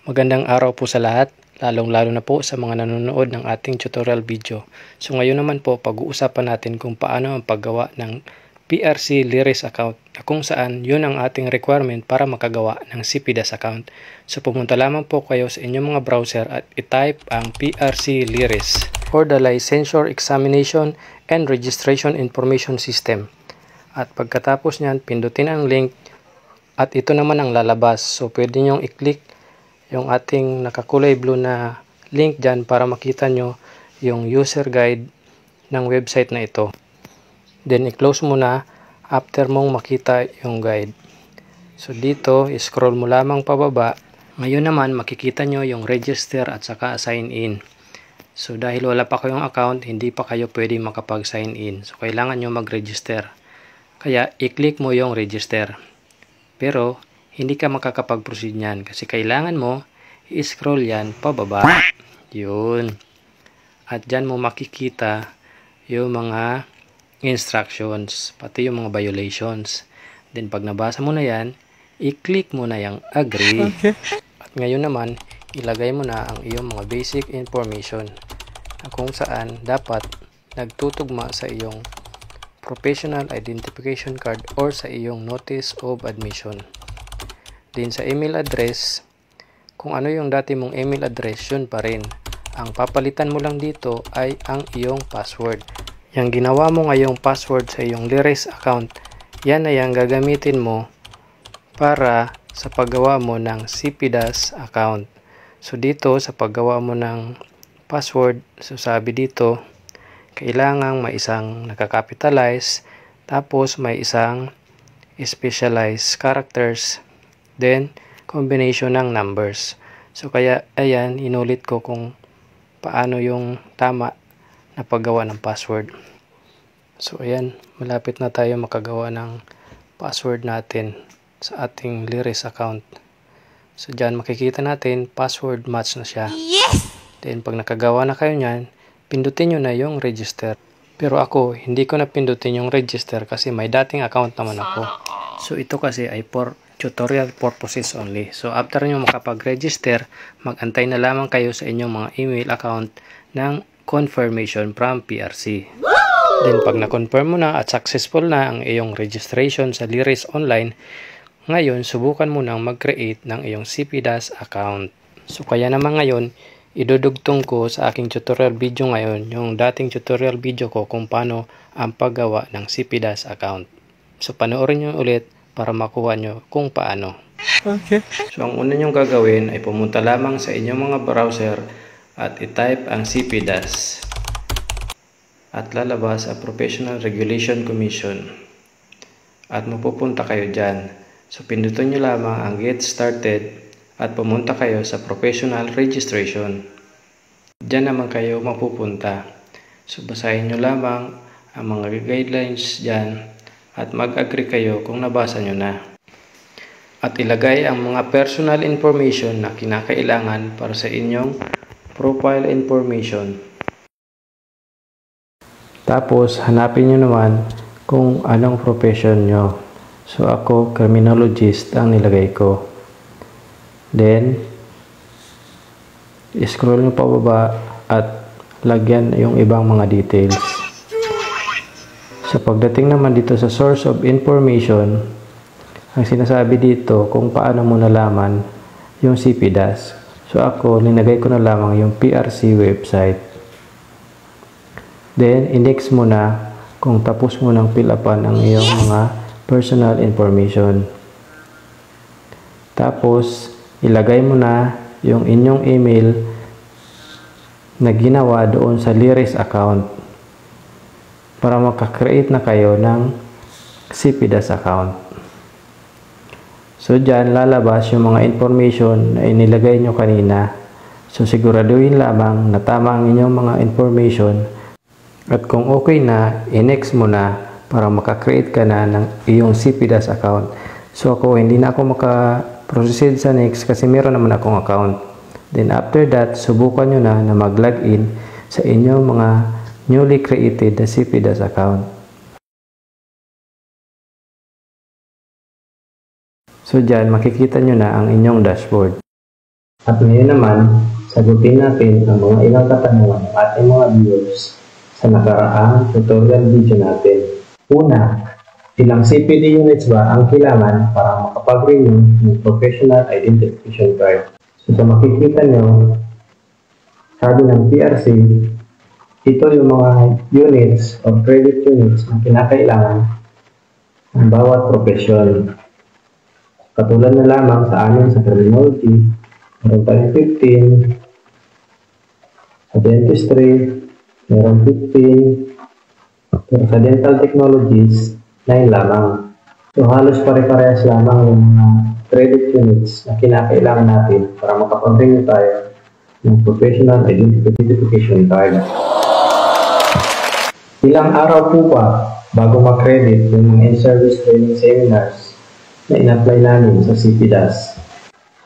Magandang araw po sa lahat, lalong-lalo na po sa mga nanonood ng ating tutorial video. So ngayon naman po, pag-uusapan natin kung paano ang paggawa ng PRC Lyris account na kung saan yun ang ating requirement para makagawa ng CPDAS account. So pumunta lamang po kayo sa inyong mga browser at i-type ang PRC Lyris for the Licensure Examination and Registration Information System. At pagkatapos niyan, pindutin ang link at ito naman ang lalabas. So pwede nyong i-click yung ating nakakulay blue na link dyan para makita nyo yung user guide ng website na ito. Then i-close mo na after mong makita yung guide. So dito, scroll mo lamang pababa. Ngayon naman makikita nyo yung register at saka sign in. So dahil wala pa kayong account, hindi pa kayo pwede makapag-sign in. So kailangan nyo mag-register. Kaya i-click mo yung register. Pero hindi ka makakapag-proceed niyan kasi kailangan mo i-scroll yan pababa. Yun. At dyan mo makikita yung mga instructions, pati yung mga violations. Then pag nabasa mo na yan, i-click mo na yung agree. Okay. At ngayon naman, ilagay mo na ang iyong mga basic information na kung saan dapat nagtutugma sa iyong professional identification card or sa iyong notice of admission. Din sa email address, kung ano yung dati mong email address, yun pa rin. Ang papalitan mo lang dito ay ang iyong password. Yung ginawa mo ngayong password sa iyong Lyris account, yan ay ang gagamitin mo para sa paggawa mo ng CPDAS account. So dito sa paggawa mo ng password, so sabi dito, kailangang may isang nakakapitalize, tapos may isang specialized characters, then combination ng numbers. So kaya ayan, inulit ko kung paano yung tama na paggawa ng password. So ayan, malapit na tayo makagawa ng password natin sa ating Lyris account. So dyan makikita natin password match na siya. Yes! Then pag nakagawa na kayo nyan, pindutin nyo na yung register. Pero ako, hindi ko na pindutin yung register kasi may dating account naman ako. So ito kasi ay for tutorial purposes only. So after nyo makapag-register, mag-antay na lamang kayo sa inyong mga email account ng confirmation from PRC. Then pag na-confirm mo na at successful na ang iyong registration sa Lyris Online, ngayon subukan mo nang mag-create ng iyong CPDAS account. So kaya naman ngayon, idudugtong ko sa aking tutorial video ngayon yung dating tutorial video ko kung paano ang paggawa ng CPDAS account. So panoorin nyo ulit para makuha nyo kung paano. Okay. So ang una nyong gagawin ay pumunta lamang sa inyong mga browser at i-type ang CPDAS at lalabas ang Professional Regulation Commission at mapupunta kayo dyan. So pindutin nyo lamang ang Get Started at pumunta kayo sa Professional Registration. Diyan naman kayo mapupunta. So basahin nyo lamang ang mga guidelines dyan at mag-agree kayo kung nabasa nyo na. At ilagay ang mga personal information na kinakailangan para sa inyong profile information. Tapos hanapin nyo naman kung anong profession nyo. So ako, criminologist ang nilagay ko. Then, scroll nyo pababa at lagyan yung ibang mga details. So, pagdating naman dito sa source of information, ang sinasabi dito kung paano mo nalaman yung CPDAS. So, ako, linagay ko na lamang yung PRC website. Then, index mo na kung tapos mo nang fill upan ang iyong mga personal information. Tapos, ilagay mo na yung inyong email na ginawa doon sa Lyris account para makakreate na kayo ng CPDAS account. So dyan lalabas yung mga information na inilagay nyo kanina. So siguraduhin lamang na tama ang inyong mga information at kung okay na, i-next mo na para makakreate ka na ng iyong CPDAS account. So ako, hindi na ako proceed sa next kasi meron naman akong account. Then after that, subukan nyo na mag-login sa inyong mga newly created na CPDAS account. So dyan, makikita nyo na ang inyong dashboard. At ngayon naman, sagutin natin ang mga ilang katanungan ng ating mga viewers sa nakaraang tutorial video natin. Una, ilang CPD units ba ang kailangan para makapag-renew ng Professional Identification Card? So sa makikita nyo, sabi ng PRC, ito yung mga units or credit units na kinakailangan ng bawat profession. Katulad na lamang sa amin sa criminology, meron tayong 15, sa dentistry, meron 15, pero sa dental technologies, 9 lamang. So halos pare-parehas lamang yung mga credit units na kinakailangan natin para makapag-renew tayo ng Professional Identification Card. Ilang araw po ba bago mag-credit yung mga in-service training seminars na in-apply namin sa CPDAS?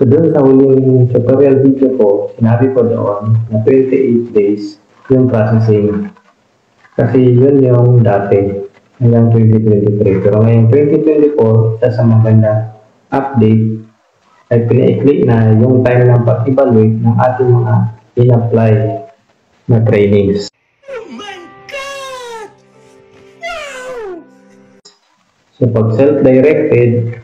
So doon sa huling tutorial video ko, sinabi ko doon na 28 days yung processing. Kasi yun yung dati hanggang 2023. Pero ngayong 2024, isa sa maganda update ay pina-click na yung time ng pag-evaluate ng ating mga in-apply na trainings. So pag self-directed,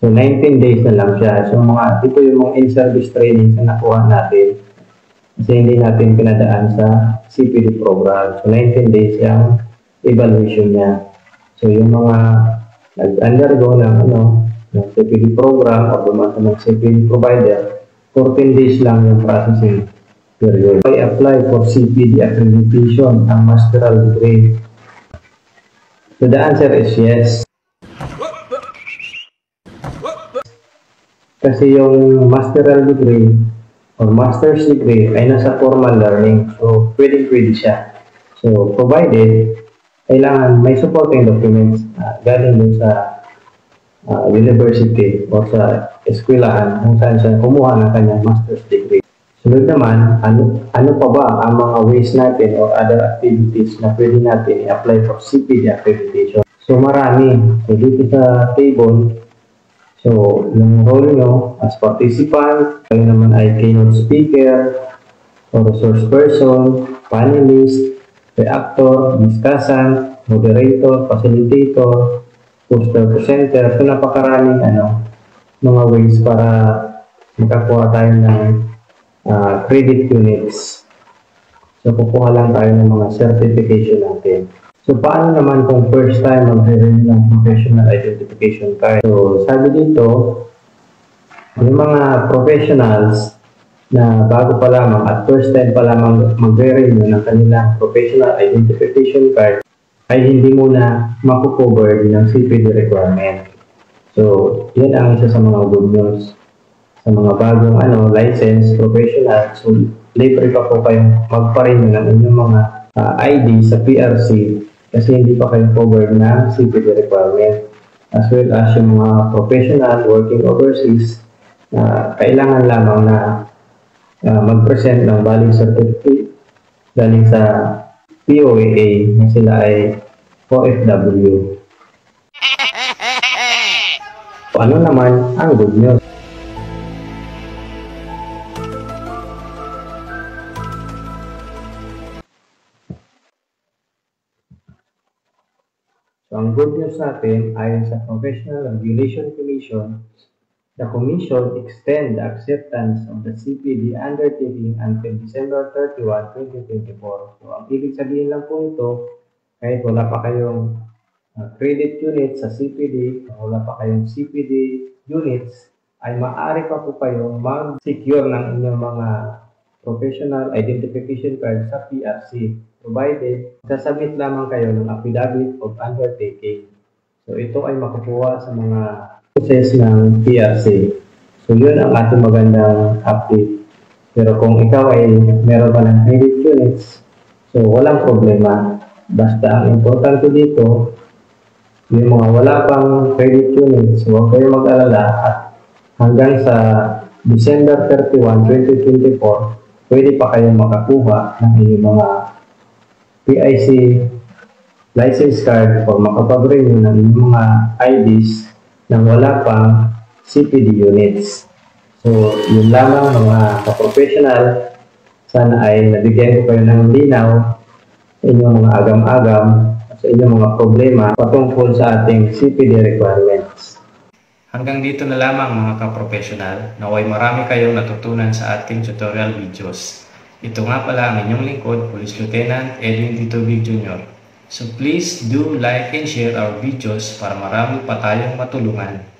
so 19 days na lang siya. So ito yung mga in-service trainings na nakuha natin kasi hindi natin pinadaan sa CPD program. So 19 days yung evaluation niya. So yung mga nag-undergo ng CPD program o bumasa ng CPD provider, 14 days lang yung processing period. I apply for CPD accreditation ang masteral degree. So the answer is yes. Kasi yung masteral degree or master's degree ay nasa formal learning. So pwede siya. So provided kailangan may supporting documents galing dun sa university o sa eskwelahan kung saan siya kumuha ng kanyang master's degree. Sunod naman, ano pa ba ang mga ways natin or other activities na pwede natin i-apply for CPD accreditation? So marami. So dito sa table, so yung role nyo as participant, kayo naman ay keynote speaker, or resource person, panelist, reactor, discussant, moderator, facilitator, poster presenter. So napakaraming mga ways para makakuha tayo ng credit units. So kukuha lang tayo ng mga certification natin. So paano naman kung first time mag-renew ng Professional Identification Card? So sabi dito, yung mga professionals na bago pa lamang at first time pa lamang mag-renew ng kanilang Professional Identification Card ay hindi muna makukover ng CPD requirement. So yan ang isa sa mga good news. Sa mga bagong license, professional, so libre pa po kayong magpa-renew ng inyong mga ID sa PRC kasi hindi pa kayo covered ng CPD requirement. As well as yung mga professional working overseas, kailangan lamang na mag-present ng valid certificate galing sa POAA na sila ay OFW. So, ano naman ang good news? So, ang good news natin ayon sa Professional Regulation Commission, the Commission extend the acceptance of the CPD undertaking until December 31, 2024. So, ang ibig sabihin lang po ito, kahit wala pa kayong credit unit sa CPD, wala pa kayong CPD units, ay maaari pa po kayong mag-secure ng inyong mga Professional Identification Card sa PRC. Provided, sasabit lamang kayo ng affidavit of undertaking. So, ito ay makukuha sa mga process ng PRC. So, yun ang ating magandang update. Pero kung ikaw ay meron pa ng credit units, so walang problema. Basta ang importante dito, yung mga wala pang credit units, huwag kayo mag-alala at hanggang sa December 31, 2024, pwede pa kayong makakuha ng inyong mga PIC license card o makapag-renew ng inyong mga IDs nang wala pang CPD units. So, yun lamang mga ka-professional. Sana ay nabigyan ko kayo ng linaw sa inyong mga agam-agam, sa inyong mga problema patungkol sa ating CPD requirements. Hanggang dito na lamang mga ka-professional, naway marami kayong natutunan sa ating tutorial videos. Ito nga pala ang inyong lingkod, Police Lieutenant Edwin Tito Big Jr. So please do like and share our videos para marami pa tayong matulungan.